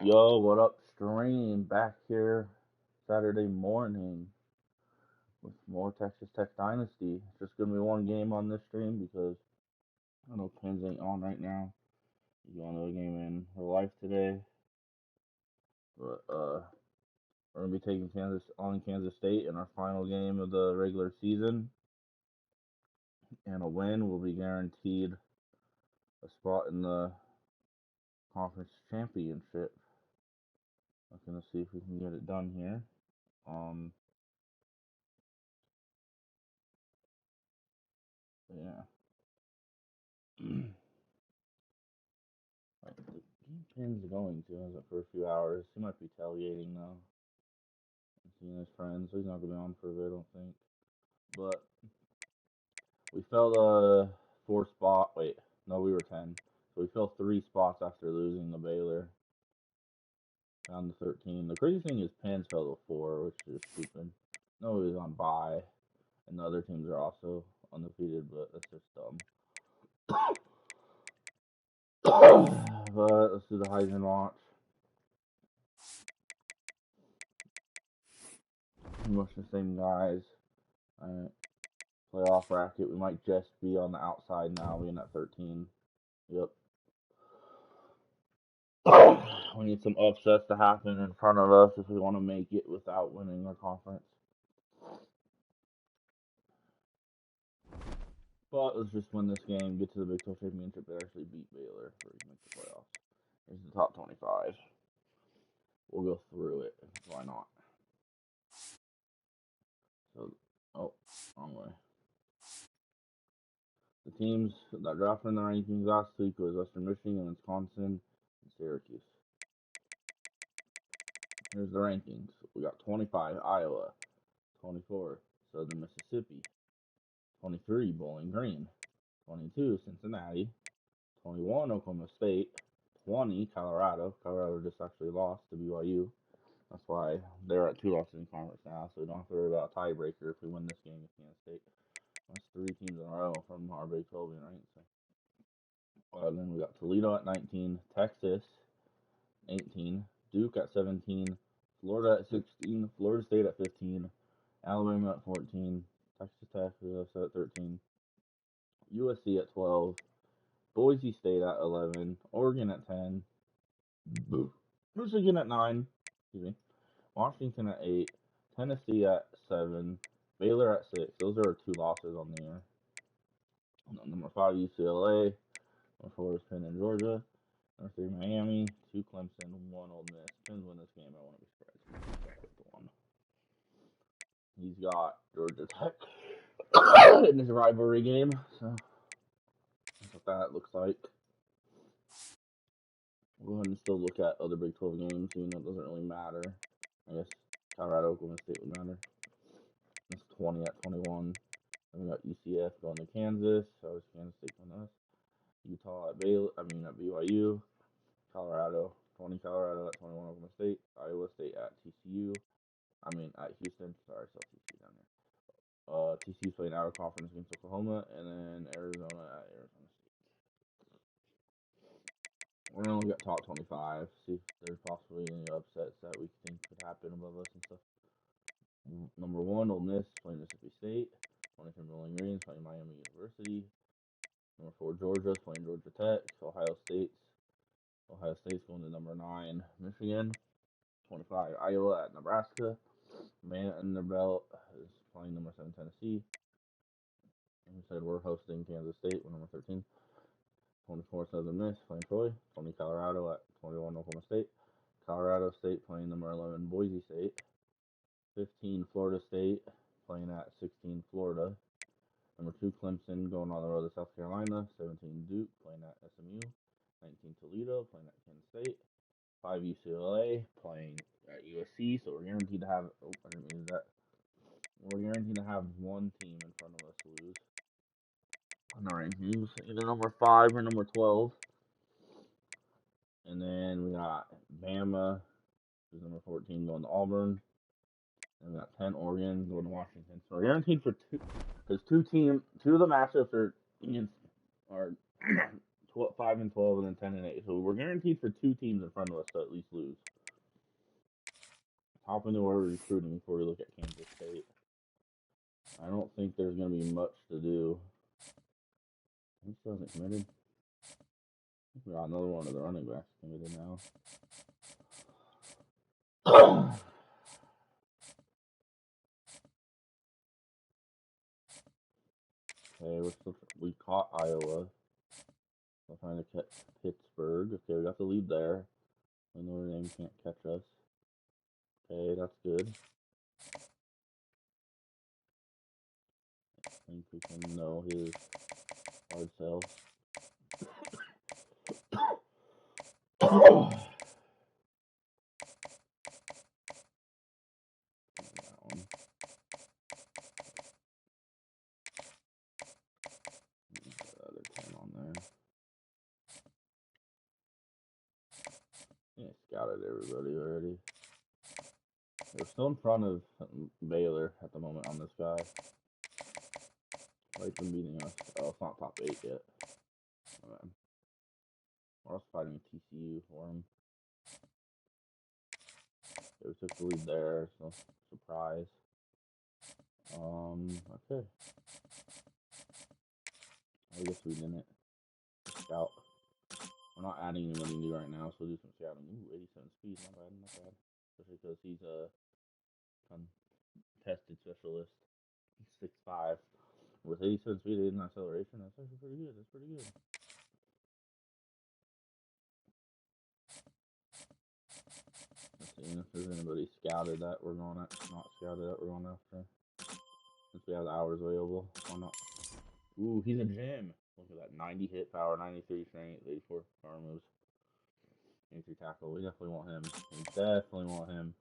Yo, what up, stream? Back here Saturday morning with more Texas Tech Dynasty. It's just gonna be one game on this stream because I know Pens ain't on right now. He's going to a game in real life today, but we're gonna be taking Kansas State in our final game of the regular season, and a win will be guaranteed a spot in the conference championship. I'm gonna see if we can get it done here. Yeah. Like, the Pin's going to us for a few hours. He might be tailgating though. And seeing his friends, so he's not gonna be on for a bit, I don't think. But we fell 4 spot. Wait, no, we were 10. So we fell 3 spots after losing to Baylor. Down to 13. The crazy thing is Penn's fell to 4, which is stupid. No, he was on bye, and the other teams are also undefeated, but that's just dumb. But let's do the Heisman watch. Pretty much the same guys. Alright. Playoff bracket. We might just be on the outside now, being at 13. Yep. We need some upsets to happen in front of us if we want to make it without winning our conference. But let's just win this game, get to the Big 12 championship, and actually beat Baylor for make the playoffs. Here's the top 25. We'll go through it. Why not? So, wrong way. The teams that drafted in the rankings last week was Western Michigan, Wisconsin, and Syracuse. Here's the rankings. We got 25, Iowa. 24, Southern Mississippi. 23, Bowling Green. 22, Cincinnati. 21, Oklahoma State. 20, Colorado. Colorado just actually lost to BYU. That's why they're at 2 losses in conference now, so we don't have to worry about a tiebreaker if we win this game with Kansas State. That's 3 teams in a row from our Big 12, right? So, then we got Toledo at 19, Texas 18, Duke at 17, Florida at 16, Florida State at 15, Alabama at 14, Texas Tech at 13, USC at 12, Boise State at 11, Oregon at 10, Michigan at 9, Washington at 8, Tennessee at 7, Baylor at 6. Those are 2 losses on the year. Number 5, UCLA. Number 4 is Penn and Georgia. Number 3, Miami. 2, Clemson. 1, Ole Miss. Penn's win this game. I won't be surprised. He's got Georgia Tech in his rivalry game, so that's what that looks like. We'll go ahead and still look at other Big 12 games, even though it doesn't really matter. I guess Colorado, Oklahoma State would matter. It's 20 at 21. Then we got UCF going to Kansas. So it's Kansas State going to us. Utah at BYU. Colorado, 20 Colorado at 21 Oklahoma State. Iowa State at TCU. At Houston. Sorry, I saw TCU down there. TCU's playing out of conference against Oklahoma, and then Arizona at Arizona State. We're gonna look at top 25, see if there's possibly any upsets that we think could happen above us and stuff. Number 1, Ole Miss playing Mississippi State. 23, Bowling Green playing Miami University. Number 4, Georgia playing Georgia Tech. Ohio State's going to number 9, Michigan. 25, Iowa at Nebraska. Vanderbilt is playing number 7, Tennessee. And we said we're hosting Kansas State with number 13. 24, Southern Miss playing Troy. 20, Colorado at 21, Oklahoma State. Colorado State playing number 11, Boise State. 15, Florida State playing at 16, Florida. Number 2, Clemson going on the road to South Carolina. 17, Duke playing at SMU. 19, Toledo playing at Kansas State. 5, UCLA playing at USC. So we're guaranteed to have. I didn't mean that. We're guaranteed to have one team in front of us lose on the rankings, either number 5 or number 12. And then we got Bama, who's number 14, going to Auburn. And we got 10, Oregon, going to Washington. So we're guaranteed for 2, because 2 of the matchups are against our 5 and 12, and then 10 and 8. So we're guaranteed for 2 teams in front of us to at least lose. Hop into our recruiting before we look at Kansas State. I don't think there's going to be much to do. He still hasn't committed. We got another one of the running backs committed now. Okay, we caught Iowa. We're trying to catch Pittsburgh. Okay, we got the lead there. I know Notre Dame can't catch us. Okay, that's good. I think we can know his hard self. Yeah, scouted everybody already. We're still in front of Baylor at the moment on this guy. Like them beating us. Oh, it's not top 8 yet. Oh, man. We're also fighting TCU for him. Yeah, we took the lead there, so surprise. Okay. I guess we didn't scout. We're not adding anybody new right now, so we'll do some scouting. Ooh, 87 speed, not bad, not bad. Especially because he's a contested specialist. 6'5". With 87 speed and acceleration, that's actually pretty good. That's pretty good. Let's see if there's anybody scouted that we're going at, not scouted that we're going after. Since we have the hours available, why not? Ooh, he's a gem. Look at that, 90 hit power, 93 strength, 84 power moves, 83 tackle. We definitely want him. We definitely want him.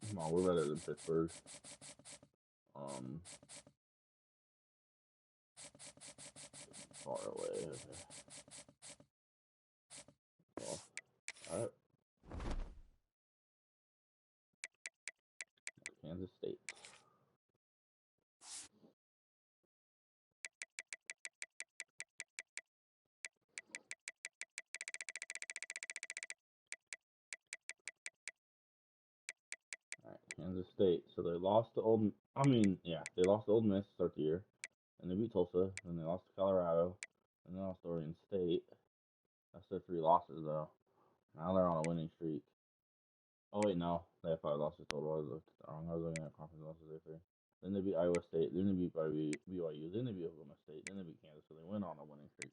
Come on, we're better than Pittsburgh. Far away. Okay. Well, alright. Kansas State. Alright, Kansas State. So they lost to they lost to Ole Miss to start the year. And they beat Tulsa. Then they lost to Colorado. And then lost to Oregon State. That's their 3 losses, though. Now they're on a winning streak. Oh, wait, no. They have 5 losses total. I was looking at conference losses there. 3. Then they beat Iowa State. Then they beat BYU. Then they beat Oklahoma State. Then they beat Kansas. So they went on a winning streak.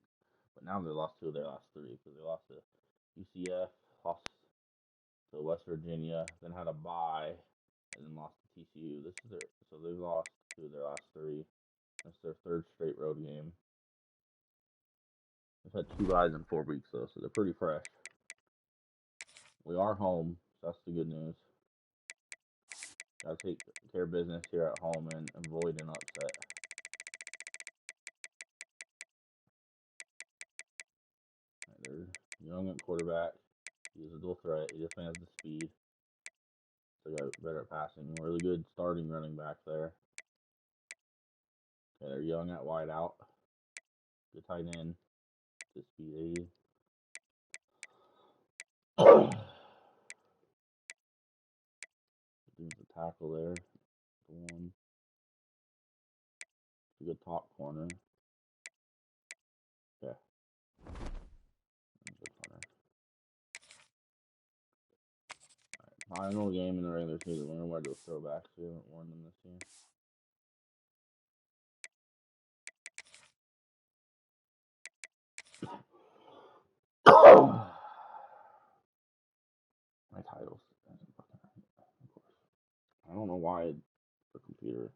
But now they lost 2 of their last 3 because they lost to UCF, lost to West Virginia, then had a bye, and then lost to TCU. So they've lost 2 of their last 3. That's their 3rd straight road game. They've had 2 byes in 4 weeks though, so they're pretty fresh. We are home, so that's the good news. Gotta take care of business here at home and avoid an upset. Right, they're young at quarterback. He's a dual threat. He definitely has the speed. So they got better at passing. Really good starting running back there. Okay, they're young at wide out. Good tight end. Good speed 80. Doing the tackle there. The one. It's a good top corner. Yeah. Good corner. Alright, final game in the regular season. We're gonna wear those throwbacks. We haven't worn them this year. My titles. I don't know why the computer.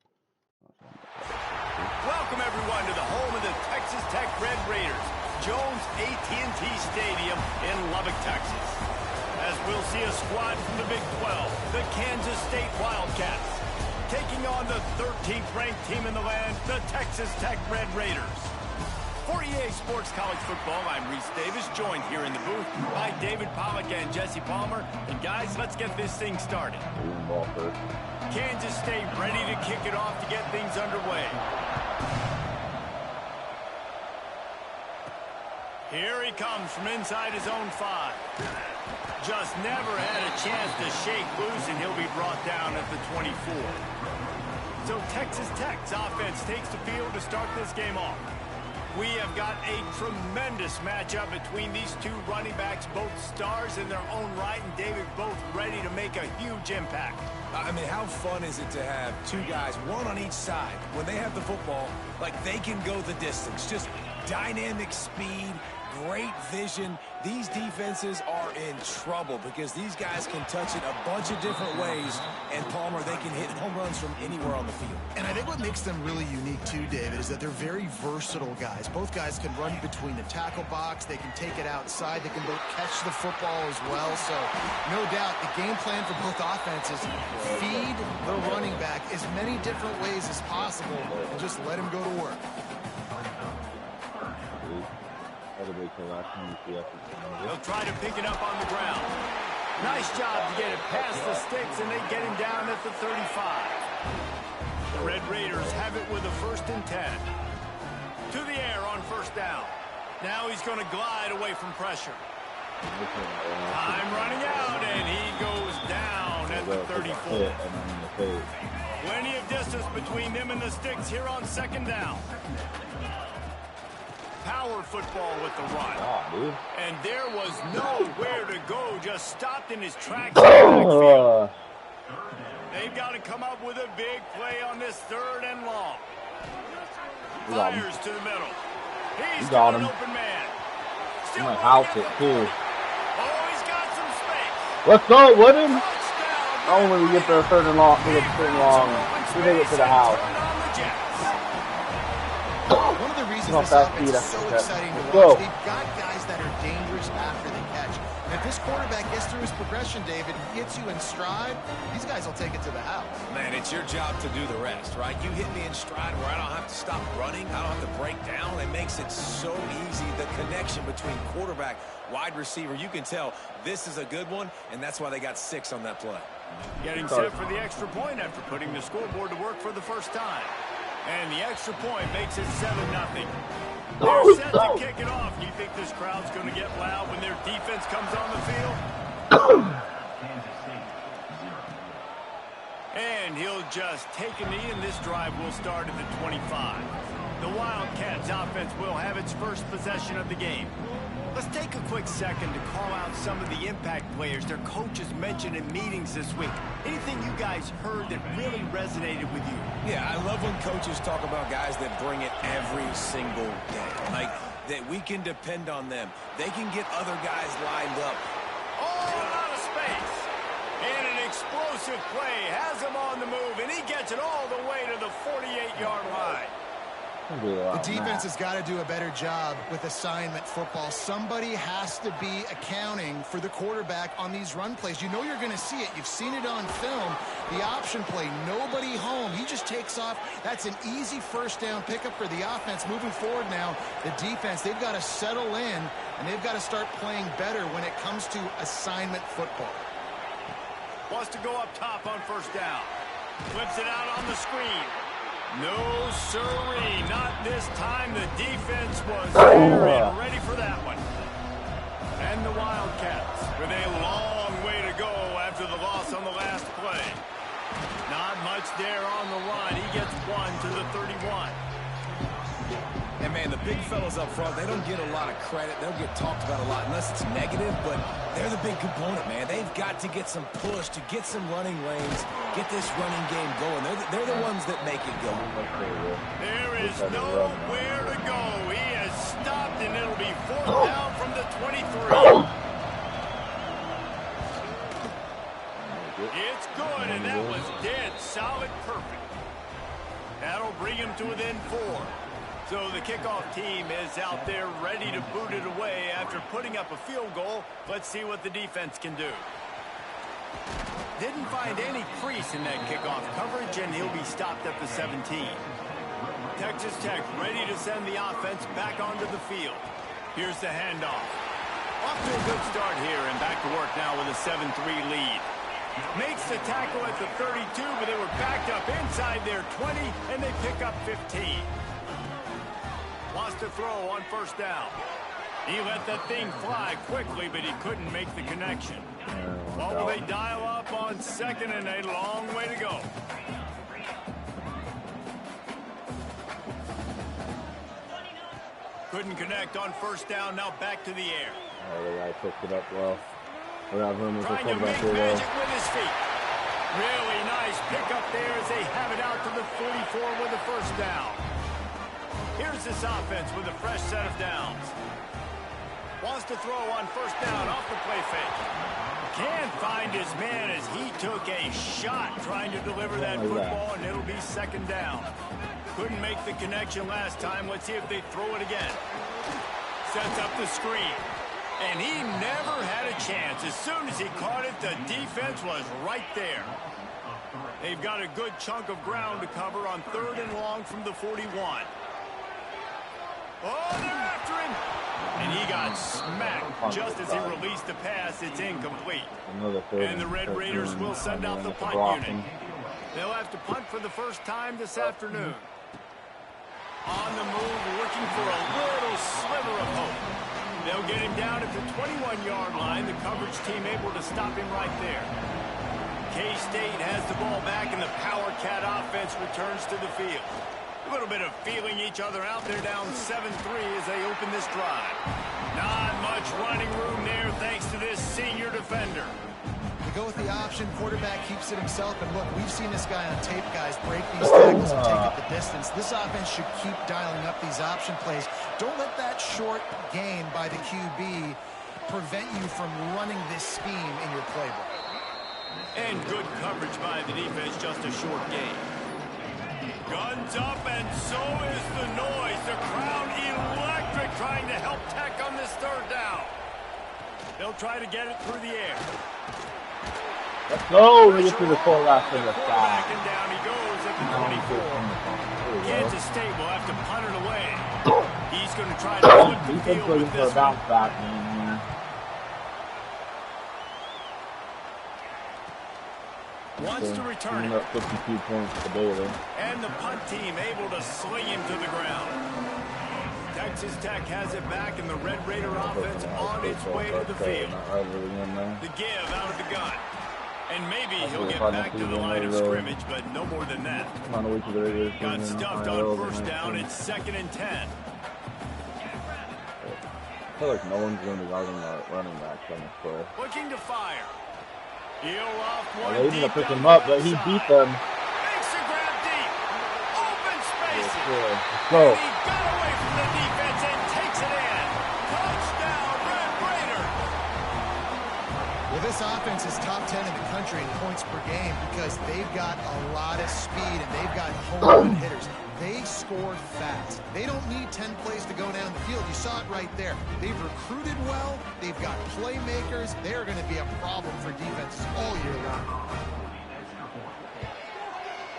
Welcome everyone to the home of the Texas Tech Red Raiders, Jones AT&T Stadium in Lubbock, Texas. As we'll see a squad from the Big 12, the Kansas State Wildcats, taking on the 13th ranked team in the land, the Texas Tech Red Raiders. For EA Sports College Football, I'm Reese Davis, joined here in the booth by David Pollock and Jesse Palmer. And guys, let's get this thing started. Kansas State ready to kick it off to get things underway. Here he comes from inside his own 5. Just never had a chance to shake loose, and he'll be brought down at the 24. So Texas Tech's offense takes the field to start this game off. We have got a tremendous matchup between these two running backs, both stars in their own right, and David, both ready to make a huge impact. I mean, how fun is it to have two guys, one on each side, when they have the football, like they can go the distance. Just dynamic speed, great vision. These defenses are in trouble because these guys can touch it a bunch of different ways, and Palmer, they can hit home runs from anywhere on the field. And I think what makes them really unique too, David, is that they're very versatile guys. Both guys can run between the tackle box. They can take it outside. They can both catch the football as well. So no doubt the game plan for both offenses, feed the running back as many different ways as possible and just let him go to work. He'll try to pick it up on the ground. Nice job to get it past the sticks, and they get him down at the 35. The Red Raiders have it with a 1st and 10. To the air on 1st down. Now he's going to glide away from pressure. Time running out, and he goes down at the 34. Plenty of distance between them and the sticks here on 2nd down. Power football with the run. And there was nowhere to go, just stopped in his tracks. They've got to come up with a big play on this 3rd and long. Fires to the middle. He's got an open man. Still might house it too. Oh, he's got some space. Let's go with him. Only we get there 3rd and long. We get 3rd and long. We make it to the house. One of the reasons this offense is so exciting to watch, they've got guys that are dangerous after the catch. And if this quarterback gets through his progression, David, gets you in stride, these guys will take it to the house. Man, it's your job to do the rest, right? You hit me in stride where I don't have to stop running. I don't have to break down. It makes it so easy. The connection between quarterback, wide receiver, you can tell this is a good one, and that's why they got 6 on that play. Getting set for the extra point after putting the scoreboard to work for the first time. And the extra point makes it 7-0. They're set to kick it off. You think this crowd's going to get loud when their defense comes on the field? And he'll just take a knee, and this drive will start at the 25. The Wildcats offense will have its first possession of the game. Let's take a quick second to call out some of the impact players their coaches mentioned in meetings this week. Anything you guys heard that really resonated with you? Yeah, I love when coaches talk about guys that bring it every single day. Like, that we can depend on them. They can get other guys lined up. Oh, a lot of space. And an explosive play has him on the move, and he gets it all the way to the 48-yard line. The defense has got to do a better job with assignment football. Somebody has to be accounting for the quarterback on these run plays. You know you're going to see it. You've seen it on film. The option play, nobody home. He just takes off. That's an easy 1st down pickup for the offense. Moving forward now, the defense, they've got to settle in, and they've got to start playing better when it comes to assignment football. Wants to go up top on 1st down. Flips it out on the screen. No, sirree, not this time. The defense was there and ready for that one. And the Wildcats with a long way to go after the loss on the last play. Not much there on the run. He gets 1 to the 31. And, man, the big fellas up front, they don't get a lot of credit. They don't get talked about a lot unless it's negative, but they're the big component, man. They've got to get some push, to get some running lanes, get this running game going. They're the ones that make it go. There is nowhere to go. He has stopped, and it'll be 4th down from the 23. It's good, and that was dead solid perfect. That'll bring him to within 4. So the kickoff team is out there ready to boot it away after putting up a field goal. Let's see what the defense can do. Didn't find any crease in that kickoff coverage, and he'll be stopped at the 17. Texas Tech ready to send the offense back onto the field. Here's the handoff. Off to a good start here, and back to work now with a 7-3 lead. Makes the tackle at the 32, but they were backed up inside their 20, and they pick up 15. Wants to throw on 1st down. He let that thing fly quickly, but he couldn't make the connection. What will they dial up on second and a long way to go? Couldn't connect on first down, now back to the air. Oh, the guy picked it up well. Trying to make magic with his feet. Really nice pickup there as they have it out to the 44 with a first down. Here's this offense with a fresh set of downs. Wants to throw on first down off the play fake. Can't find his man as he took a shot trying to deliver that football, and it'll be second down. Couldn't make the connection last time. Let's see if they throw it again. Sets up the screen. And he never had a chance. As soon as he caught it, the defense was right there. They've got a good chunk of ground to cover on third and long from the 41. Oh, they're after him. And he got smacked just as he released the pass. It's incomplete. And the Red Raiders will send out the punt unit. They'll have to punt for the first time this afternoon. On the move, looking for a little sliver of hope. They'll get him down at the 21-yard line. The coverage team able to stop him right there. K-State has the ball back, and the Power Cat offense returns to the field. A little bit of feeling each other out. They're down 7-3 as they open this drive. Not much running room there thanks to this senior defender. They go with the option. Quarterback keeps it himself. And look, we've seen this guy on tape, guys, break these tackles and take up the distance. This offense should keep dialing up these option plays. Don't let that short gain by the QB prevent you from running this scheme in your playbook. And good coverage by the defense, just a short gain. Guns up, and so is the noise. The crowd electric trying to help Tech on this third down. They'll try to get it through the air. Let's go. We get to the full last of the side. And down he goes at the 24. Kansas State will have to punt it away. He's going to try to flip the field with this one. Back, Wants to return it. 52 points to Baylor. And the punt team able to sling him to the ground. Texas Tech has it back, and the Red Raider offense on its way to the field. The give out of the gun. And maybe he'll get back to the line of scrimmage, but no more than that. Got stuffed on first down. It's 2nd and 10. I feel like no one's going to be guarding the running back on this play. Looking to fire. Heel off one. They ended up picking him up, but he beat them. Makes the grab deep. Open spaces. Let's go. And he got away from the defense and takes it in. Touchdown, Red Raider. Well, this offense is top 10 in the country in points per game because they've got a lot of speed and they've got home run hitters. They scored fast. They don't need 10 plays to go down the field. You saw it right there. They've recruited well. They've got playmakers. They're going to be a problem for defenses all year long.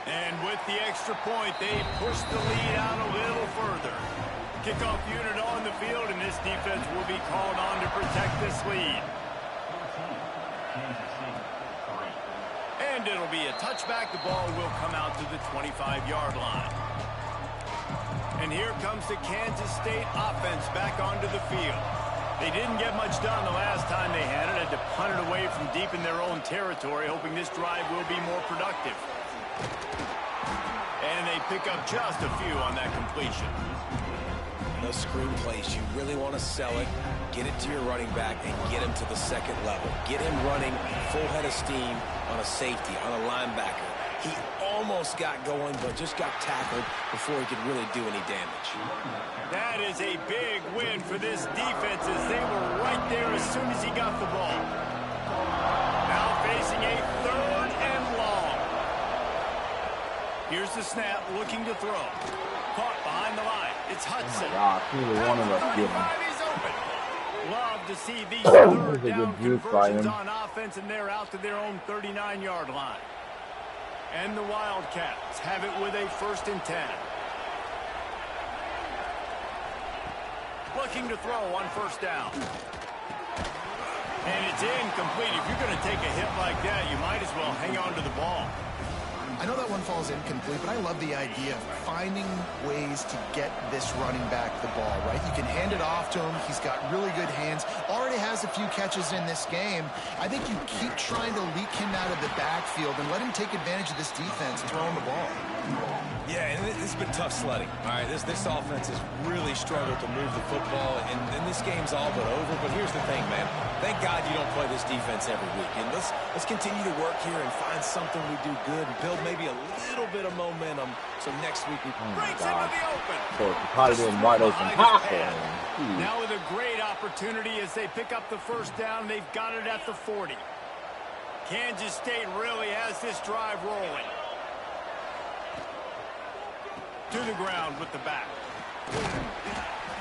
And with the extra point, they push the lead out a little further. Kickoff unit on the field, and this defense will be called on to protect this lead. And it'll be a touchback. The ball will come out to the 25-yard line. And here comes the Kansas State offense back onto the field. They didn't get much done the last time they had it. Had to punt it away from deep in their own territory, hoping this drive will be more productive. And they pick up just a few on that completion. Those screen plays, you really want to sell it, get it to your running back, and get him to the second level. Get him running full head of steam on a safety, on a linebacker. He almost got going, but just got tackled before he could really do any damage. That is a big win for this defense as they were right there as soon as he got the ball. Now facing a third and long. Here's the snap, looking to throw. Caught behind the line. It's Hudson. Neither one of us get him. He's open. Love to see these third down conversions on offense, and they're out to their own 39-yard line. And the Wildcats have it with a 1st and 10. Looking to throw on first down. And it's incomplete. If you're going to take a hit like that, you might as well hang on to the ball. I know that one falls incomplete, but I love the idea of finding ways to get this running back the ball, right? You can hand it off to him. He's got really good hands. Already has a few catches in this game. I think you keep trying to leak him out of the backfield and let him take advantage of this defense throwing the ball. Yeah, and this has been tough sledding. All right, this offense has really struggled to move the football, and this game's all but over. But here's the thing, man. Thank God you don't play this defense every week. And let's continue to work here and find something we do good and build maybe a little bit of momentum so next week we can breaks into the open. So it's probably doing wide open tackle. Now with a great opportunity as they pick up the first down. They've got it at the 40. Kansas State really has this drive rolling. To the ground with the back.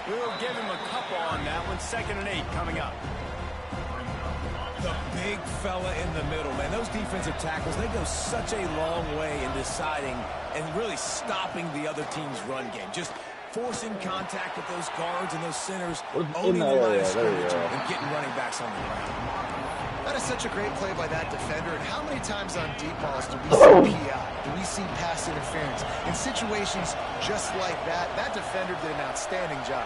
We'll give him a couple on that one. 2nd and 8 coming up. The big fella in the middle, man. Those defensive tackles, they go such a long way in deciding and really stopping the other team's run game. Just forcing contact with those guards and those centers, owning the line of scrimmage and getting running backs on the ground. That is such a great play by that defender. And how many times on deep balls do we see PI? Do we see pass interference? In situations just like that, that defender did an outstanding job.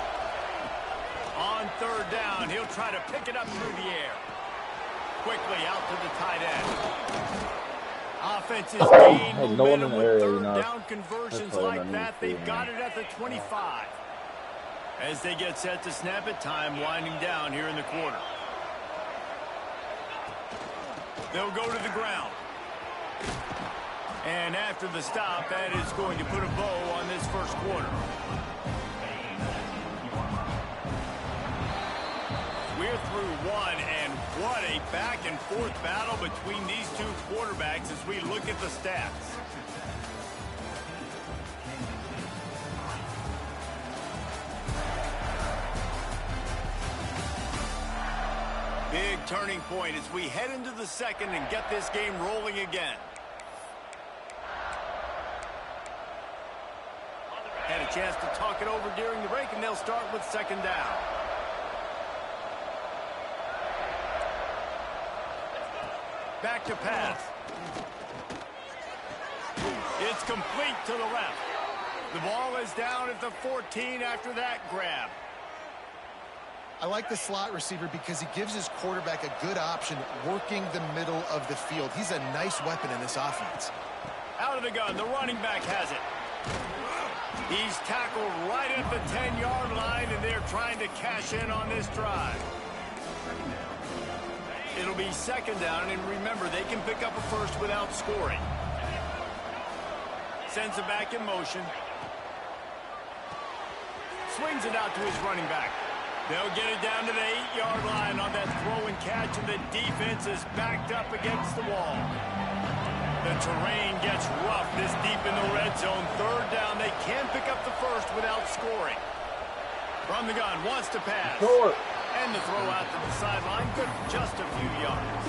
On 3rd down, he'll try to pick it up through the air. Quickly out to the tight end. Offense is gained momentum with 3rd down conversions like that. They've got it at the 25. As they get set to snap it, time winding down here in the quarter. They'll go to the ground. And after the stop, that is going to put a bow on this first quarter. We're through one, and what a back-and-forth battle between these two quarterbacks as we look at the stats. Big turning point as we head into the second and get this game rolling again. Had a chance to talk it over during the break, and they'll start with 2nd down. Back to pass. It's complete to the left. The ball is down at the 14 after that grab. I like the slot receiver because he gives his quarterback a good option working the middle of the field. He's a nice weapon in this offense. Out of the gun, the running back has it. He's tackled right at the 10-yard line, and they're trying to cash in on this drive. It'll be 2nd down, and remember, they can pick up a first without scoring. Sends it back in motion. Swings it out to his running back. They'll get it down to the 8-yard line on that throw and catch, and the defense is backed up against the wall. The terrain gets rough this deep in the red zone. 3rd down, they can pick up the first without scoring. From the gun, wants to pass. And the throw out to the sideline, good for just a few yards.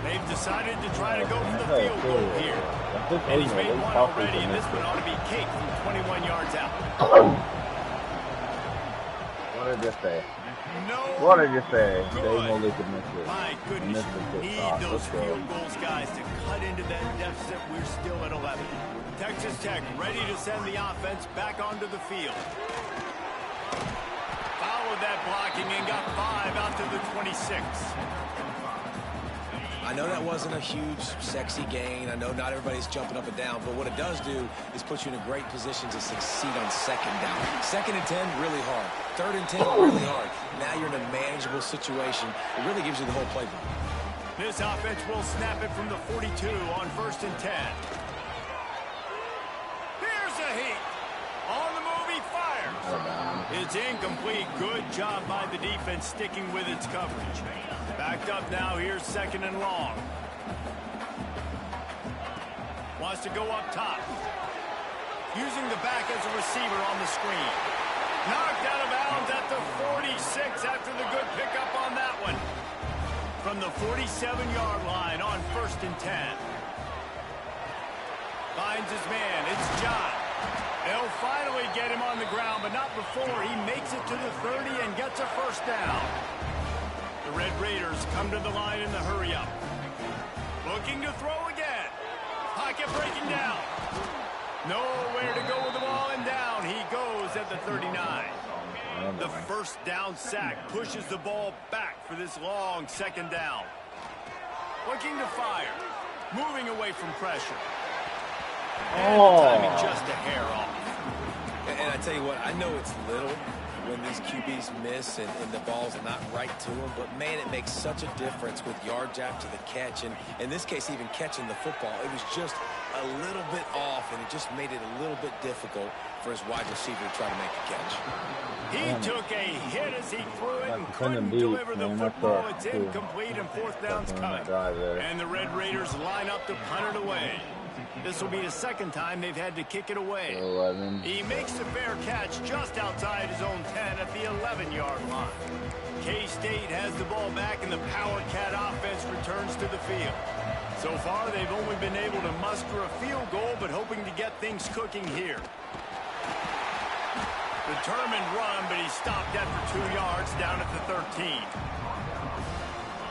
They've decided to try to go for the field goal here. And he's made one already, and this one ought to be cake from 21 yards out. What did you say? No. What did you say? Good. They know they could miss it. My goodness, you need those field goals, guys, to cut into that deficit. We're still at 11. Texas Tech ready to send the offense back onto the field. Followed that blocking and got 5 out to the 26. I know that wasn't a huge, sexy gain. I know not everybody's jumping up and down, but what it does do is put you in a great position to succeed on 2nd down. 2nd and 10, really hard. 3rd and 10, really hard. Now you're in a manageable situation. It really gives you the whole playbook. This offense will snap it from the 42 on 1st and 10. Here's a heat. On the move, he fires. It's incomplete. Good job by the defense sticking with its coverage. Backed up now. Here's 2nd and long. Wants to go up top. Using the back as a receiver on the screen. Knocked out of bounds at the 46 after the good pickup on that one. From the 47-yard line on 1st and 10. Finds his man. It's John. They'll finally get him on the ground, but not before he makes it to the 30 and gets a first down. The Red Raiders come to the line in the hurry-up. Looking to throw again. kept breaking down. Nowhere to go with the ball, and down he goes at the 39. The first down sack pushes the ball back for this long second down. Looking to fire. Moving away from pressure. And the timing just a hair off. And I tell you what, I know it's little when these QBs miss and the ball's not right to them, but man, it makes such a difference with yards after the catch, and in this case, even catching the football. It was just a little bit off, and it just made it a little bit difficult for his wide receiver to try to make the catch. He took a hit as he threw it and couldn't deliver the football. It's incomplete, and fourth down's coming. And the Red Raiders line up to punt it away. This will be the second time they've had to kick it away. 11. He makes the fair catch just outside his own 10 at the 11-yard line. K-State has the ball back, and the Power Cat offense returns to the field. So far, they've only been able to muster a field goal, but hoping to get things cooking here. Determined run, but he stopped after 2 yards down at the 13.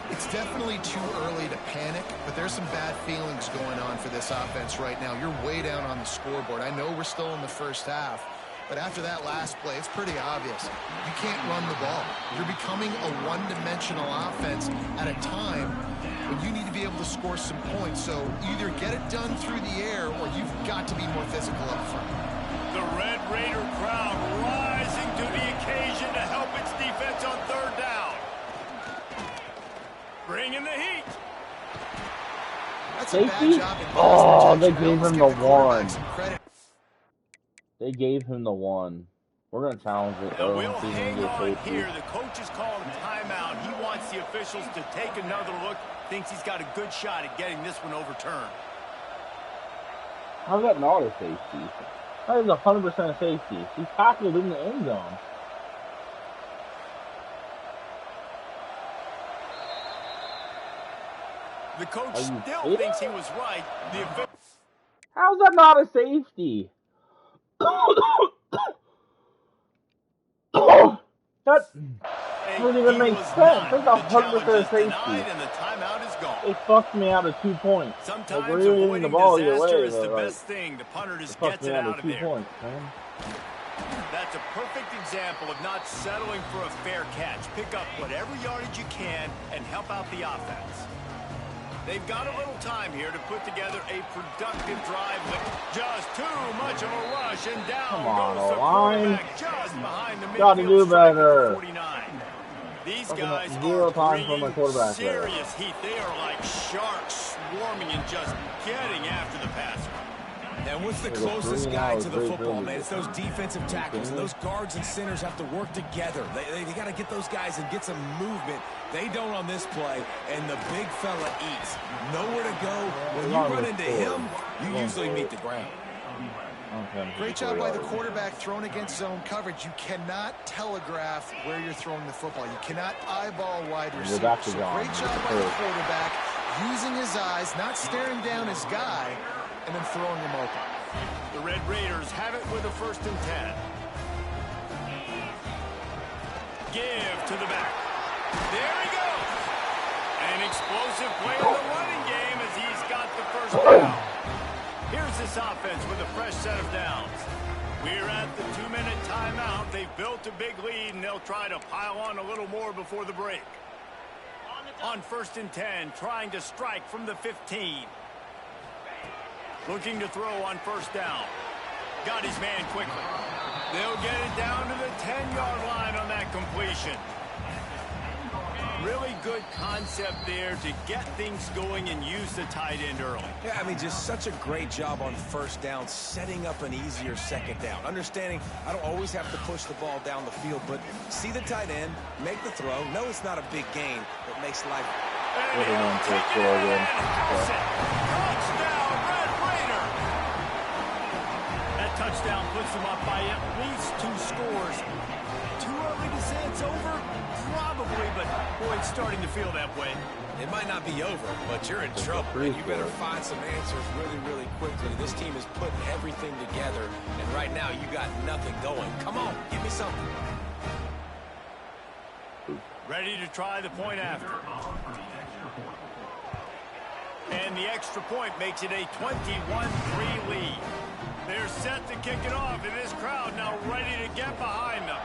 It's definitely too early to panic, but there's some bad feelings going on for this offense right now. You're way down on the scoreboard. I know we're still in the first half, but after that last play, it's pretty obvious. You can't run the ball. You're becoming a one-dimensional offense at a time when you need to be able to score some points. So either get it done through the air, or you've got to be more physical up front. The Red Raider crowd rising to the occasion to help its defense on third down. Bringing the heat. That's a bad job in oh, they gave him the one. They gave him the one. We're going to challenge it, though. We'll hang on here. The coach is calling a timeout. He wants the officials to take another look. Thinks he's got a good shot at getting this one overturned. How's that not a safety? That is 100% safety. He tackled in the end zone. The coach still thinks he was right. How's that not a safety? That doesn't even make sense. That's 100% safety. And the timeout is gone. It fucked me out of 2 points. Sometimes like, we're avoiding the ball either disaster way, is the like, best thing. The punter just it gets it out of 2 there. Points, man. That's a perfect example of not settling for a fair catch. Pick up whatever yardage you can and help out the offense. They've got a little time here to put together a productive drive, but just too much of a rush, and down goes the quarterback just behind the midfield stripe at 49. These guys are bringing serious heat. They are like sharks swarming and just getting after the passer. And what's the closest guy to the football, man? It's those defensive tackles, and those guards and centers have to work together. They got to get those guys and get some movement. They don't on this play, and the big fella eats. Nowhere to go. When you run into him, you usually meet the ground. Great job by the quarterback thrown against zone coverage. You cannot telegraph where you're throwing the football. You cannot eyeball wide receiver. So great job by the quarterback using his eyes, not staring down his guy, and then throwing him open. The Red Raiders have it with a 1st and 10. Give to the back. There he goes. An explosive play in the running game as he's got the first down. Here's this offense with a fresh set of downs. We're at the 2-minute timeout. They've built a big lead, and they'll try to pile on a little more before the break. On 1st and 10, trying to strike from the 15. Looking to throw on 1st down. Got his man quickly. They'll get it down to the 10-yard line on that completion. Really good concept there to get things going and use the tight end early. Yeah, I mean, just such a great job on 1st down, setting up an easier 2nd down. Understanding I don't always have to push the ball down the field, but see the tight end, make the throw. No, it's not a big gain, but makes life. Touchdown, Red Raider! That touchdown puts them up by at least 2 scores. Too early to say it's over? Probably, but boy, it's starting to feel that way. It might not be over, but you're in trouble. And you better find some answers really, really quickly. This team is putting everything together, and right now you got nothing going. Come on, give me something. Ready to try the point after. And the extra point makes it a 21-3 lead. They're set to kick it off, and this crowd now ready to get behind them.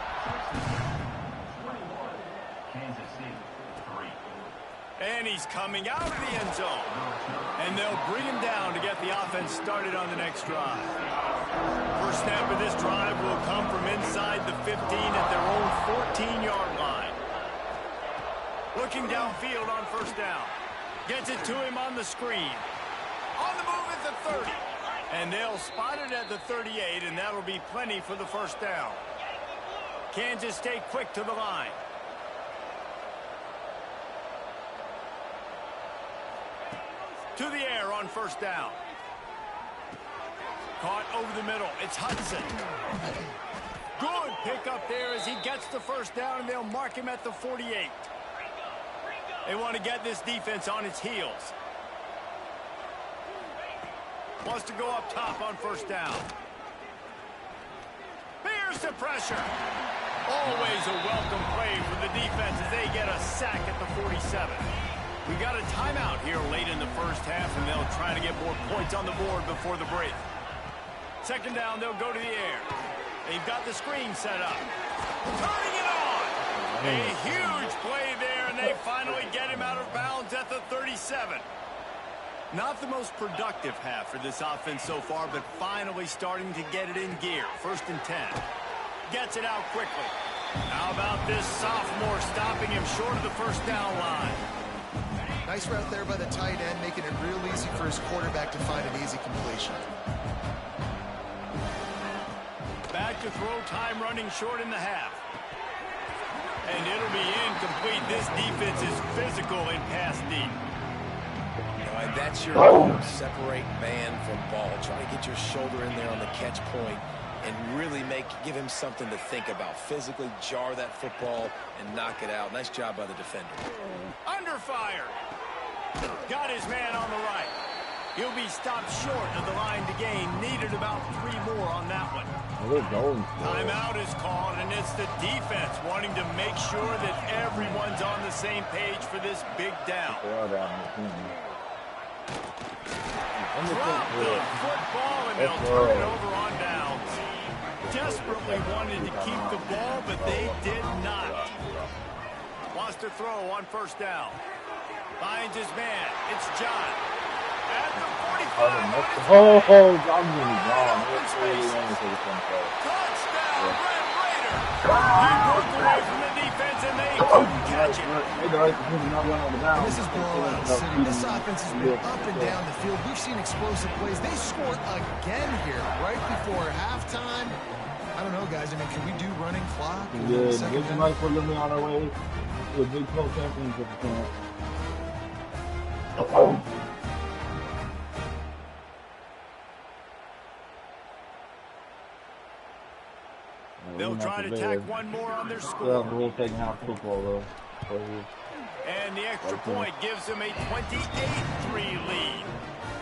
And he's coming out of the end zone. And they'll bring him down to get the offense started on the next drive. First snap of this drive will come from inside the 15 at their own 14-yard line. Looking downfield on first down. Gets it to him on the screen. On the move at the 30. And they'll spot it at the 38, and that'll be plenty for the first down. Kansas State quick to the line. To the air on first down. Caught over the middle. It's Hudson. Good pickup there as he gets the first down, and they'll mark him at the 48. They want to get this defense on its heels. Wants to go up top on first down. Bears the pressure. Always a welcome play for the defense as they get a sack at the 47. We got a timeout here late in the first half, and they'll try to get more points on the board before the break. Second down, they'll go to the air. They've got the screen set up. Turning it on. A huge play there, and they finally get him out of bounds at the 37. Not the most productive half for this offense so far, but finally starting to get it in gear. First and 10. Gets it out quickly. How about this sophomore stopping him short of the first down line? Nice route there by the tight end, making it real easy for his quarterback to find an easy completion. Back to throw time, running short in the half. And it'll be incomplete. This defense is physical in pass deep. And that's your goal. Separate man from ball. Try to get your shoulder in there on the catch point and really give him something to think about. Physically jar that football and knock it out. Nice job by the defender. Under fire. Got his man on the right. He'll be stopped short of the line to gain. Needed about 3 more on that one. Timeout is called, and it's the defense wanting to make sure that everyone's on the same page for this big down. Drop the football, and they'll turn it over on downs. Desperately wanted to keep the ball, but they did not. Wants to throw on first down. Finds his man. It's John. At the 45. I'm going to be gone. Touchdown, Red Raider. He broke away from the defense, and they couldn't catch it. This is blowout city. This offense has been up and down the field. We've seen explosive plays. They score again here right before halftime. I don't know, guys. I mean, can we do running clock? Good. Good tonight for living on our way to a Big 12 championship. They'll try to tack one more on their score. Yeah, we'll take half football, though. And the extra point gives them a 28-3 lead.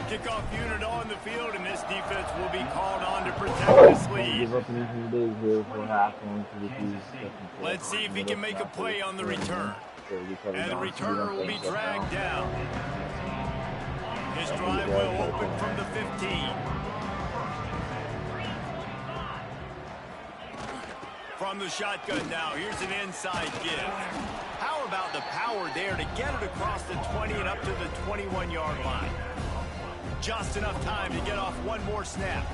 Kickoff unit on the field, and this defense will be called on to protect this lead. Let's see if he can make a play on the return. And the returner will be dragged down. His drive will open from the 15. From the shotgun now, here's an inside give. How about the power there to get it across the 20 and up to the 21-yard line? Just enough time to get off one more snap.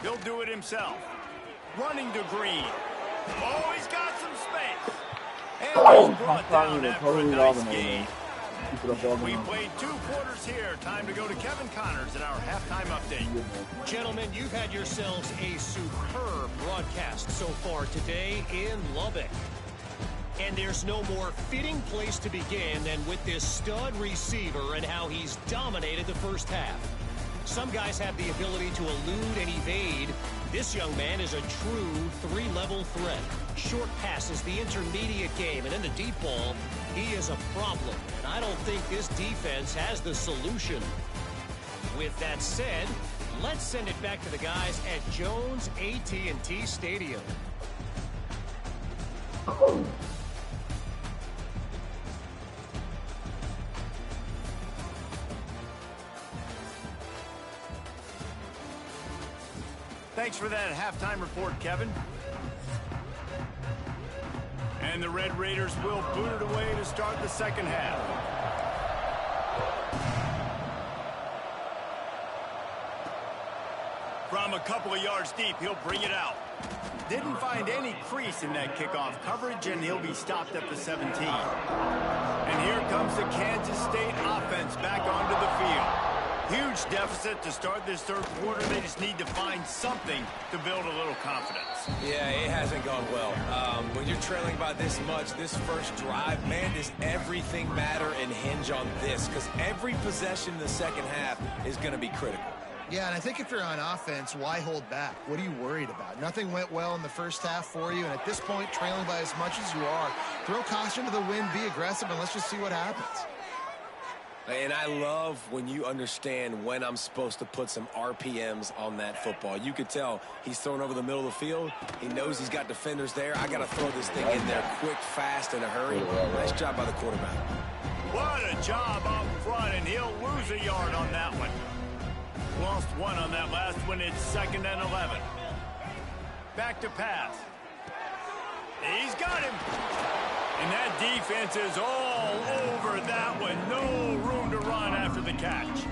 He'll do it himself. Running to Green. Oh, he's got some space. And he's brought down after a nice gain. We played 2 quarters here. Time to go to Kevin Connors in our halftime update. Gentlemen, you've had yourselves a superb broadcast so far today in Lubbock. And there's no more fitting place to begin than with this stud receiver and how he's dominated the first half. Some guys have the ability to elude and evade. This young man is a true 3-level threat. Short passes, the intermediate game, and in the deep ball, he is a problem. And I don't think this defense has the solution. With that said, let's send it back to the guys at Jones AT&T Stadium. Thanks for that halftime report, Kevin. And the Red Raiders will boot it away to start the second half. From a couple of yards deep, he'll bring it out. Didn't find any crease in that kickoff coverage, and he'll be stopped at the 17. And here comes the Kansas State offense back onto the field. Huge deficit to start this third quarter. They just need to find something to build a little confidence. Yeah, it hasn't gone well. When you're trailing by this much, this first drive, man, does everything matter and hinge on this? Because every possession in the second half is going to be critical. Yeah, and I think if you're on offense, why hold back? What are you worried about? Nothing went well in the first half for you, and at this point, trailing by as much as you are, throw caution to the wind, be aggressive, and let's just see what happens. And I love when you understand when I'm supposed to put some RPMs on that football. You could tell he's throwing over the middle of the field. He knows he's got defenders there. I got to throw this thing in there quick, fast, in a hurry. Nice job by the quarterback. What a job up front, and he'll lose a yard on that one. Lost one on that last one. It's 2nd and 11. Back to pass. He's got him. And that defense is all over that one. No room to run after the catch.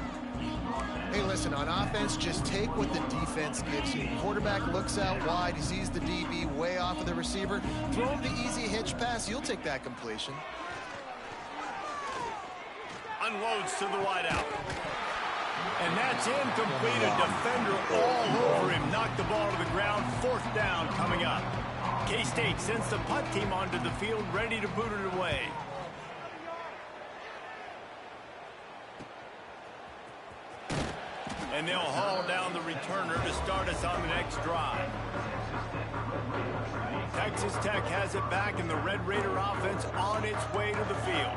Hey, listen, on offense, just take what the defense gives you. Quarterback looks out wide. He sees the DB way off of the receiver. Throw him the easy hitch pass. You'll take that completion. Unloads to the wideout. And that's incomplete. A defender all over him. Knocked the ball to the ground. 4th down coming up. K-State sends the punt team onto the field, ready to boot it away. And they'll haul down the returner to start us on the next drive. Texas Tech has it back, and the Red Raider offense on its way to the field.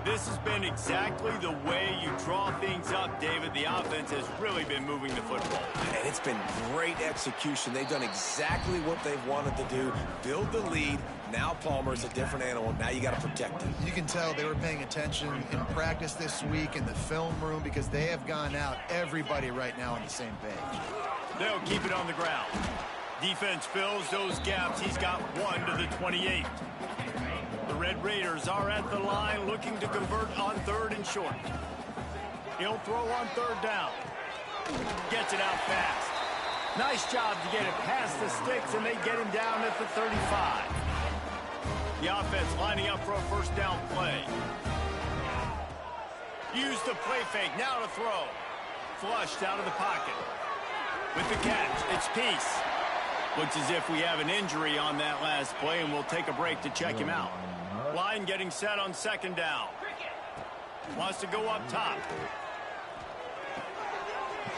This has been exactly the way you draw things up, David. The offense has really been moving the football. And it's been great execution. They've done exactly what they've wanted to do. Build the lead. Now Palmer's a different animal. Now you got to protect him. You can tell they were paying attention in practice this week in the film room because they have gone out, everybody right now on the same page. They'll keep it on the ground. Defense fills those gaps. He's got one to the 28. The Red Raiders are at the line looking to convert on 3rd and short. He'll throw on 3rd down. Gets it out fast. Nice job to get it past the sticks, and they get him down at the 35. The offense lining up for a 1st down play. Use the play fake. Now to throw. Flushed out of the pocket. With the catch, it's Peace. Looks as if we have an injury on that last play, and we'll take a break to check him out. Line getting set on 2nd down. Wants to go up top.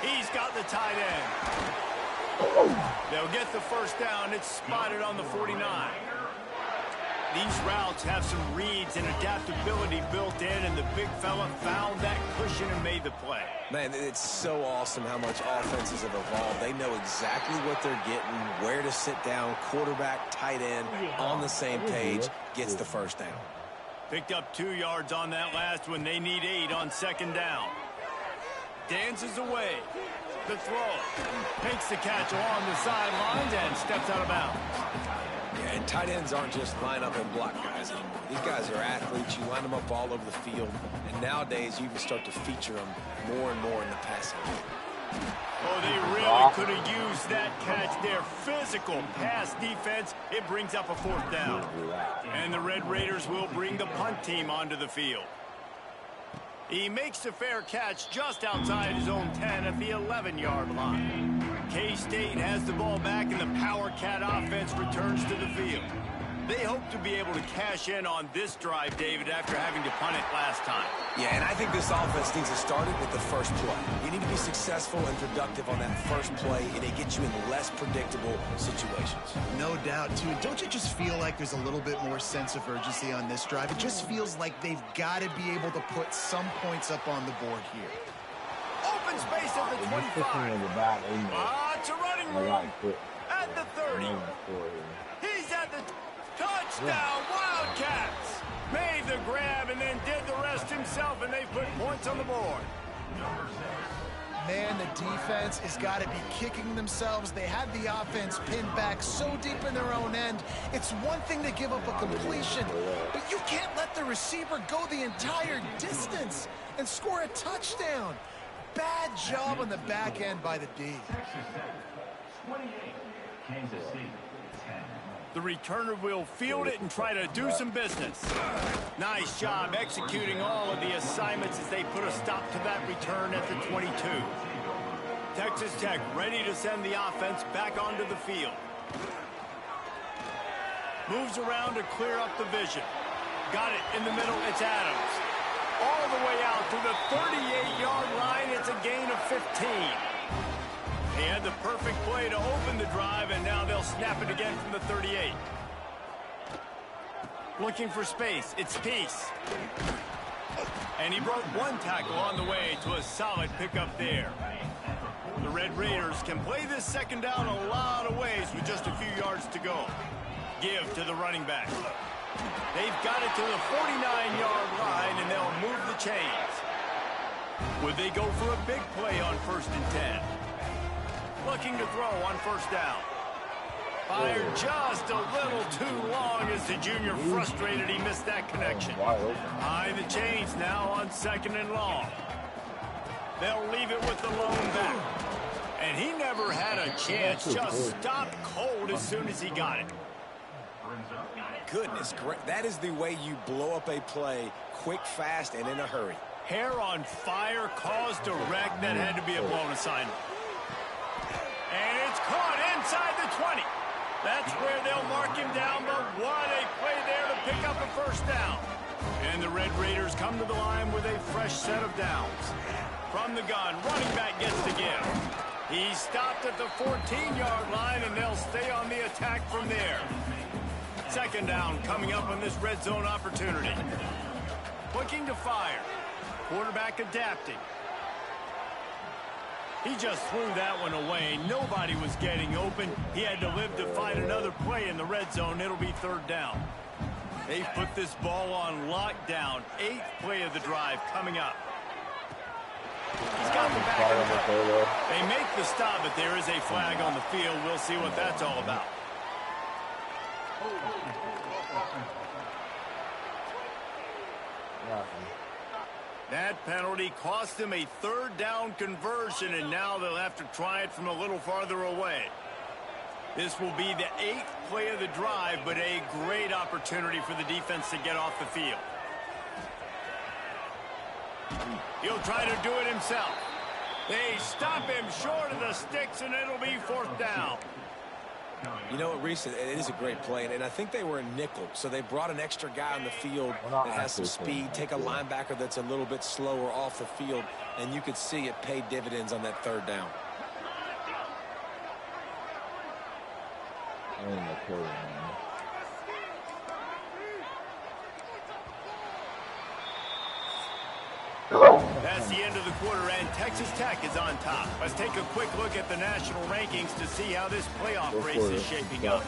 He's got the tight end. They'll get the 1st down. It's spotted on the 49. These routes have some reads and adaptability built in, and the big fella found that cushion and made the play. Man, it's so awesome how much offenses have evolved. They know exactly what they're getting, where to sit down, quarterback, tight end, on the same page, gets the 1st down. Picked up 2 yards on that last one. They need 8 on 2nd down. Dances away. The throw. Makes the catch along the sidelines and steps out of bounds. Yeah, and tight ends aren't just line up and block guys anymore. These guys are athletes. You line them up all over the field. And nowadays, you can start to feature them more and more in the passing game. Oh, they really could have used that catch there. Physical pass defense. It brings up a 4th down. And the Red Raiders will bring the punt team onto the field. He makes the fair catch just outside his own 10 at the 11-yard line. K-State has the ball back, and the Power Cat offense returns to the field. They hope to be able to cash in on this drive, David, after having to punt it last time. Yeah, and I think this offense needs to start it with the first play. You need to be successful and productive on that first play, and it gets you in less predictable situations. No doubt, too. Don't you just feel like there's a little bit more sense of urgency on this drive? It just feels like they've got to be able to put some points up on the board here. Open space at the 25. It's a running room at the 30. He's at the touchdown. Wildcats made the grab and then did the rest himself, and they put points on the board. Man, the defense has got to be kicking themselves. They had the offense pinned back so deep in their own end. It's one thing to give up a completion, but you can't let the receiver go the entire distance and score a touchdown. Bad job on the back end by the D. The returner will field it and try to do some business. Nice job executing all of the assignments as they put a stop to that return at the 22. Texas Tech ready to send the offense back onto the field. Moves around to clear up the vision. Got it in the middle, it's Adams. All the way out to the 38-yard line, it's a gain of 15. He had the perfect play to open the drive, and now they'll snap it again from the 38. Looking for space, it's Peace. And he broke one tackle on the way to a solid pickup there. The Red Raiders can play this second down a lot of ways with just a few yards to go. Give to the running back. They've got it to the 49-yard line, and they'll move the chains. Would they go for a big play on 1st and 10? Looking to throw on 1st down. Fired just a little too long as the junior frustrated he missed that connection. High the chains now on 2nd and long. They'll leave it with the lone back. And he never had a chance, just stopped cold as soon as he got it. Goodness, that is the way you blow up a play, quick, fast, and in a hurry. Hair on fire, caused a wreck that had to be a blown assignment. And it's caught inside the 20. That's where they'll mark him down, but what a play there to pick up a 1st down. And the Red Raiders come to the line with a fresh set of downs. From the gun, running back gets the give. He stopped at the 14-yard line, and they'll stay on the attack from there. 2nd down coming up on this red zone opportunity. Looking to fire. Quarterback adapting. He just threw that one away. Nobody was getting open. He had to live to find another play in the red zone. It'll be 3rd down. They've put this ball on lockdown. 8th play of the drive coming up. He's got the back of the play. They make the stop, but there is a flag on the field. We'll see what that's all about. That penalty cost them a 3rd down conversion, and now they'll have to try it from a little farther away. This will be the 8th play of the drive, but a great opportunity for the defense to get off the field. He'll try to do it himself. They stop him short of the sticks, and it'll be 4th down. You know what, Reese, it is a great play, and I think they were in nickel, so they brought an extra guy on the field that has some speed, take a linebacker that's a little bit slower off the field, and you could see it paid dividends on that 3rd down. That's the end of the quarter, and Texas Tech is on top. Let's take a quick look at the national rankings to see how this playoff race is shaping up.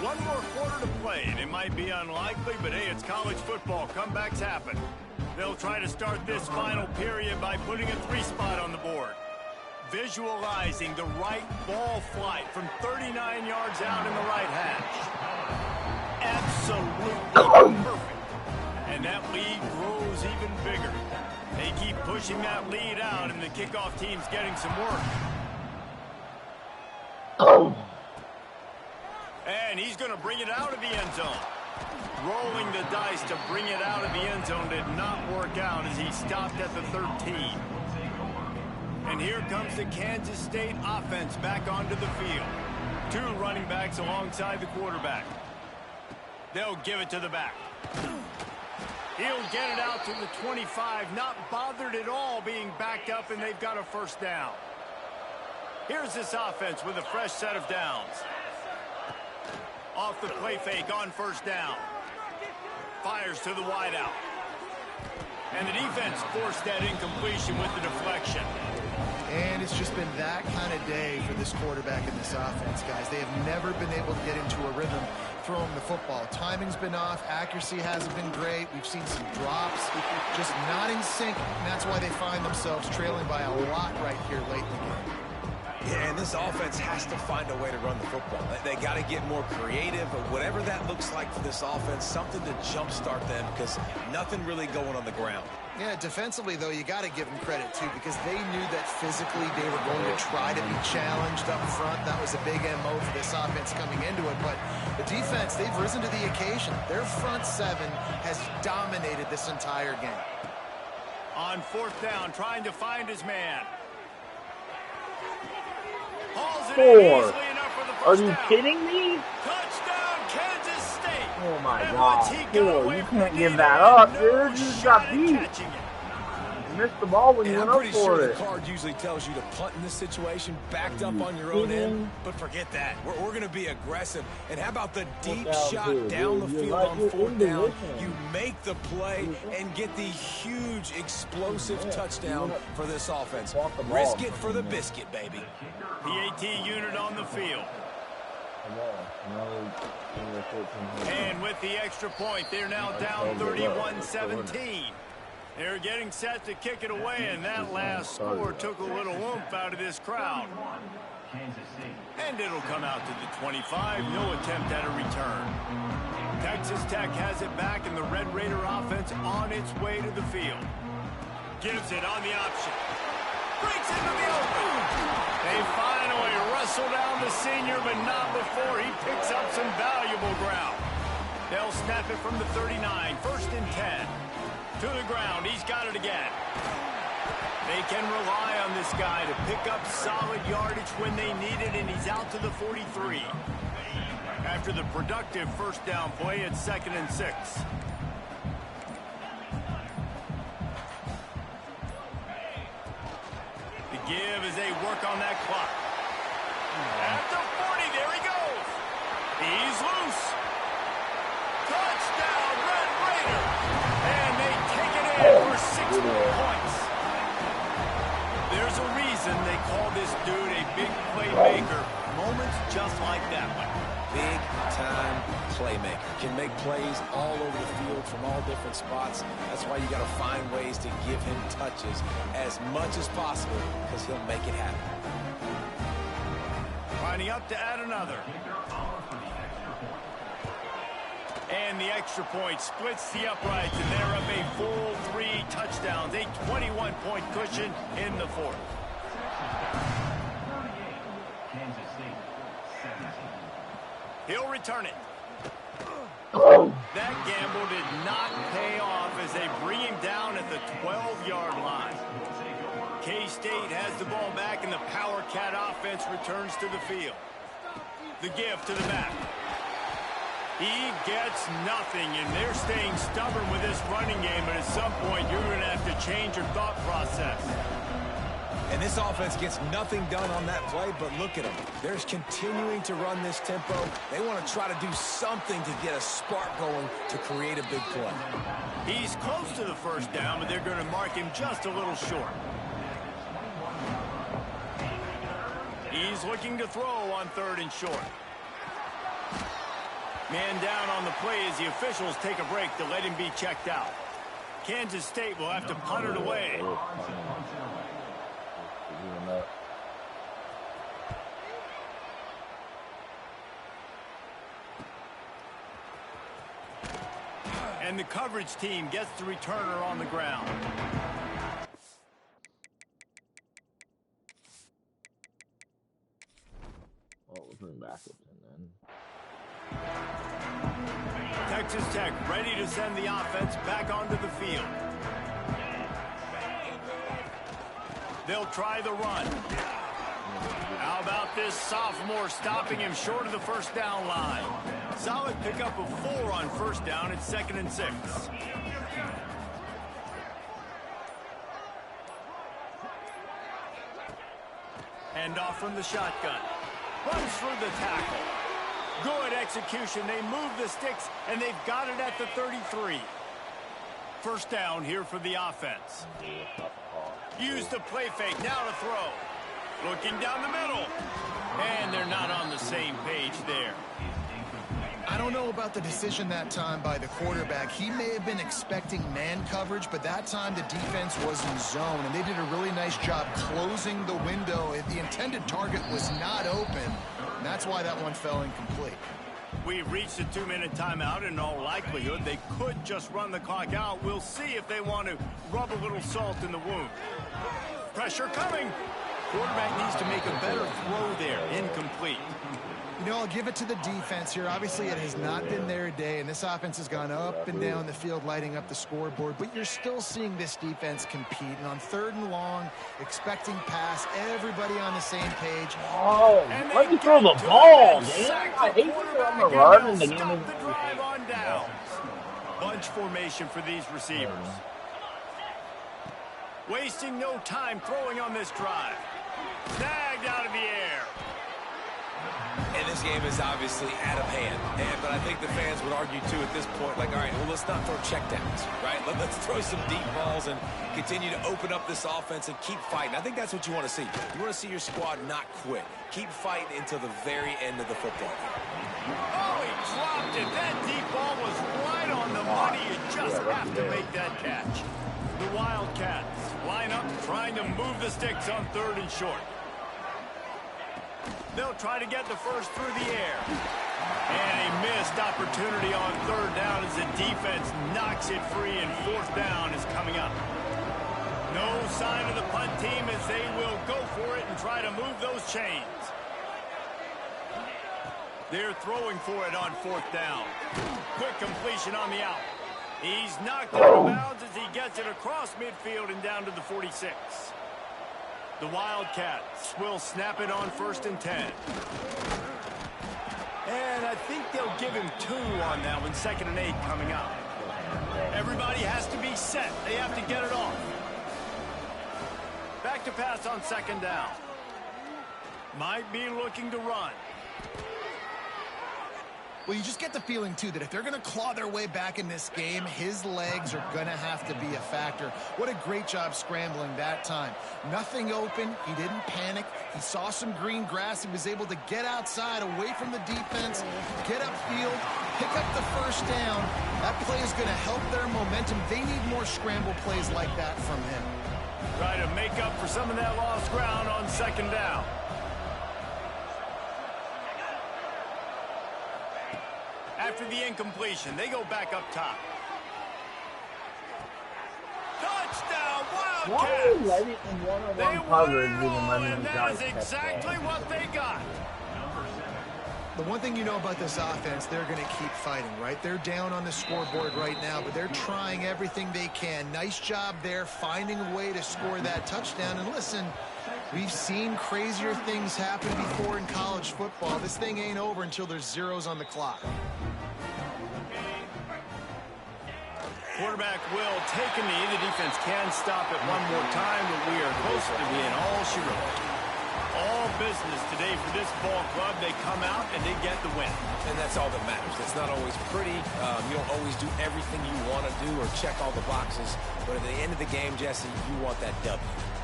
One more quarter to play, and it might be unlikely, but hey, it's college football. Comebacks happen. They'll try to start this final period by putting a 3-spot on the board. Visualizing the right ball flight from 39 yards out in the right hash. Absolutely perfect. And that lead grows even bigger. They keep pushing that lead out, and the kickoff team's getting some work. And he's going to bring it out of the end zone. Rolling the dice to bring it out of the end zone did not work out as he stopped at the 13. And here comes the Kansas State offense back onto the field. 2 running backs alongside the quarterback. They'll give it to the back. He'll get it out to the 25, not bothered at all being backed up, and they've got a 1st down. Here's this offense with a fresh set of downs. Off the play fake on 1st down. Fires to the wideout. And the defense forced that incompletion with the deflection. And it's just been that kind of day for this quarterback and this offense, guys. They have never been able to get into a rhythm throwing the football. Timing's been off. Accuracy hasn't been great. We've seen some drops, just not in sync, and that's why they find themselves trailing by a lot right here late in the game. Yeah, and this offense has to find a way to run the football. They got to get more creative, or whatever that looks like for this offense, something to jumpstart them, because nothing really going on the ground. Yeah, defensively, though, you got to give them credit, too, because they knew that physically they were going to try to be challenged up front. That was a big MO for this offense coming into it. But the defense, they've risen to the occasion. Their front seven has dominated this entire game. On 4th down, trying to find his man. Hauls it in easily enough for the first down. Are you kidding me? Touchdown, Kansas State. Oh my And God. once he got away You from can't the give game, that there up, was dude. no You just shot got at beat. catching it. You missed the ball when you went I'm up pretty for sure it. the card usually tells you to punt in this situation, backed up on your own end. But forget that. We're going to be aggressive. And how about the deep shot down the field on 4th down? You make the play and get the huge, explosive touchdown for this offense. Risk it for the biscuit, baby. The AT unit on the field. And with the extra point, they're now down 31-17. They're getting set to kick it away, and that last score took a little oomph out of this crowd. And it'll come out to the 25. No attempt at a return. Texas Tech has it back, and the Red Raider offense on its way to the field. Gives it on the option. Breaks into the open. They finally wrestle down the senior, but not before he picks up some valuable ground. They'll snap it from the 39. 1st and 10. To the ground. He's got it again. They can rely on this guy to pick up solid yardage when they need it, and he's out to the 43. After the productive 1st down play, it's 2nd and 6. The give as they work on that clock. At the 40, there he goes. He's loose. Touchdown, Red Raider. And they take it in for 6 more points. There's a reason they call this dude a big playmaker. Moments just like that one. Big-time playmaker. Can make plays all over the field from all different spots. That's why you got to find ways to give him touches as much as possible, because he'll make it happen. Lining up to add another. And the extra point splits the uprights, and they're up a full 3 touchdowns, a 21-point cushion in the 4th. He'll return it. That gamble did not pay off as they bring him down at the 12-yard line. K-State has the ball back, and the Power Cat offense returns to the field. The give to the back. He gets nothing, and they're staying stubborn with this running game, but at some point you're going to have to change your thought process. And this offense gets nothing done on that play, but look at them. They're continuing to run this tempo. They want to try to do something to get a spark going to create a big play. He's close to the 1st down, but they're going to mark him just a little short. He's looking to throw on 3rd and short. Man down on the play as the officials take a break to let him be checked out. Kansas State will have to punt it away. And the coverage team gets the returner on the ground. Well, we'll bring back up and then. Texas Tech ready to send the offense back onto the field. They'll try the run. How about this sophomore stopping him short of the 1st down line? Solid pickup of 4 on 1st down. It's 2nd and 6. Hand off from the shotgun. Runs through the tackle. Good execution. They move the sticks, and they've got it at the 33. first down here for the offense. Use the play fake, now to throw. Looking down the middle. And they're not on the same page there. I don't know about the decision that time by the quarterback. He may have been expecting man coverage, but that time the defense was in zone, and they did a really nice job closing the window. The intended target was not open, and that's why that one fell incomplete. We've reached a 2-minute timeout. In all likelihood, they could just run the clock out. We'll see if they want to rub a little salt in the wound. Pressure coming. Quarterback needs to make a better throw there. Incomplete. You know, I'll give it to the defense here. Obviously, it has not been their day, and this offense has gone up and down the field, lighting up the scoreboard. But you're still seeing this defense compete. And on 3rd and long, expecting pass, everybody on the same page. Oh, let me throw the ball, man. I hate to run the run and the game is the drive on downs. Bunch formation for these receivers. Wasting no time throwing on this drive. Snagged out of the air. And this game is obviously out of hand. But I think the fans would argue, too, at this point, like, all right, well, let's not throw checkdowns, right? Let's throw some deep balls and continue to open up this offense and keep fighting. I think that's what you want to see. You want to see your squad not quit. Keep fighting until the very end of the football game. Oh, he dropped it. That deep ball was right on the money. You just have to make that catch. The Wildcats line up trying to move the sticks on 3rd and short. They'll try to get the first through the air. And a missed opportunity on 3rd down as the defense knocks it free, and 4th down is coming up. No sign of the punt team as they will go for it and try to move those chains. They're throwing for it on 4th down. Quick completion on the out. He's knocked out of bounds as he gets it across midfield and down to the 46. The Wildcats will snap it on 1st and 10. And I think they'll give him 2 on that one. 2nd and 8 coming up. Everybody has to be set. They have to get it off. Back to pass on 2nd down. Might be looking to run. Well, you just get the feeling, too, that if they're going to claw their way back in this game, his legs are going to have to be a factor. What a great job scrambling that time. Nothing open. He didn't panic. He saw some green grass. He was able to get outside, away from the defense, get upfield, pick up the first down. That play is going to help their momentum. They need more scramble plays like that from him. Try to make up for some of that lost ground on 2nd down. After the incompletion, they go back up top. Touchdown, Wildcats! Why are you letting in one-on-one coverage even letting and these that guys is catch exactly balls? what they got. The one thing you know about this offense, they're going to keep fighting, right? They're down on the scoreboard right now, but they're trying everything they can. Nice job there, finding a way to score that touchdown. And listen, we've seen crazier things happen before in college football. This thing ain't over until there's zeros on the clock. Quarterback will take a knee. The defense can stop it one more time, but we are close to being all she wrote. All business today for this ball club. They come out and they get the win. And that's all that matters. It's not always pretty. You don't always do everything you want to do or check all the boxes. But at the end of the game, Jesse, you want that W.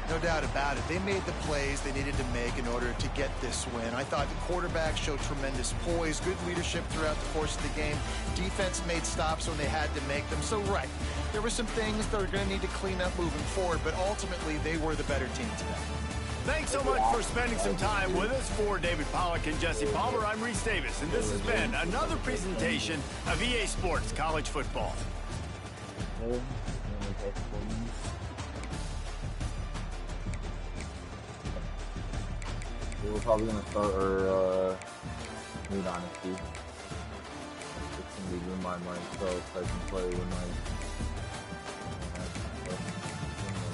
No doubt about it. They made the plays they needed to make in order to get this win. I thought the quarterback showed tremendous poise, good leadership throughout the course of the game. Defense made stops when they had to make them. So, right, there were some things they're going to need to clean up moving forward, but ultimately they were the better team today. Thanks so much for spending some time with us. For David Pollack and Jesse Palmer, I'm Reese Davis, and this has been another presentation of EA Sports College Football. We're probably going to start our new dynasty. It's going to be remind myself I can play with my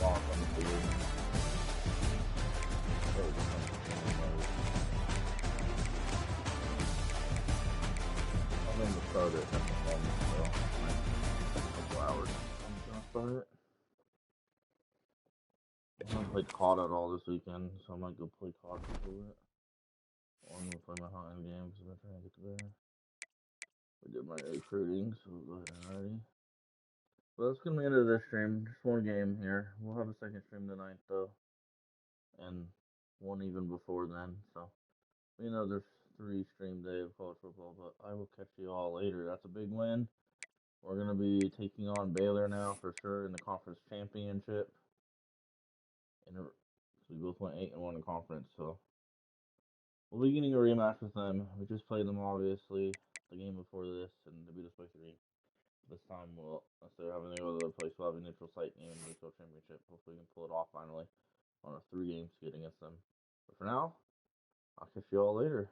lock on the field. I'm going to start it at the moment, so a couple hours. I'm going to start it. I haven't played COD at all this weekend, so I might go play COD for it. Or I'm going to play my hunting game because I'm trying to get there. We did my recruiting, so we'll go ahead and ready. Well, that's gonna be the end of this stream. Just one game here. We'll have a second stream tonight though, and one even before then. So we know there's 3 stream day of college football, but I will catch you all later. That's a big win. We're gonna be taking on Baylor now for sure in the conference championship. And we both went 8-1 in conference, so we'll be getting a rematch with them. We just played them obviously the game before this, and they beat us by 3. This time, we'll, instead of having to go to the place, we'll have a neutral site game in the Big 12 Championship. Hopefully, we can pull it off finally on a 3-game skid against them. But for now, I'll catch you all later.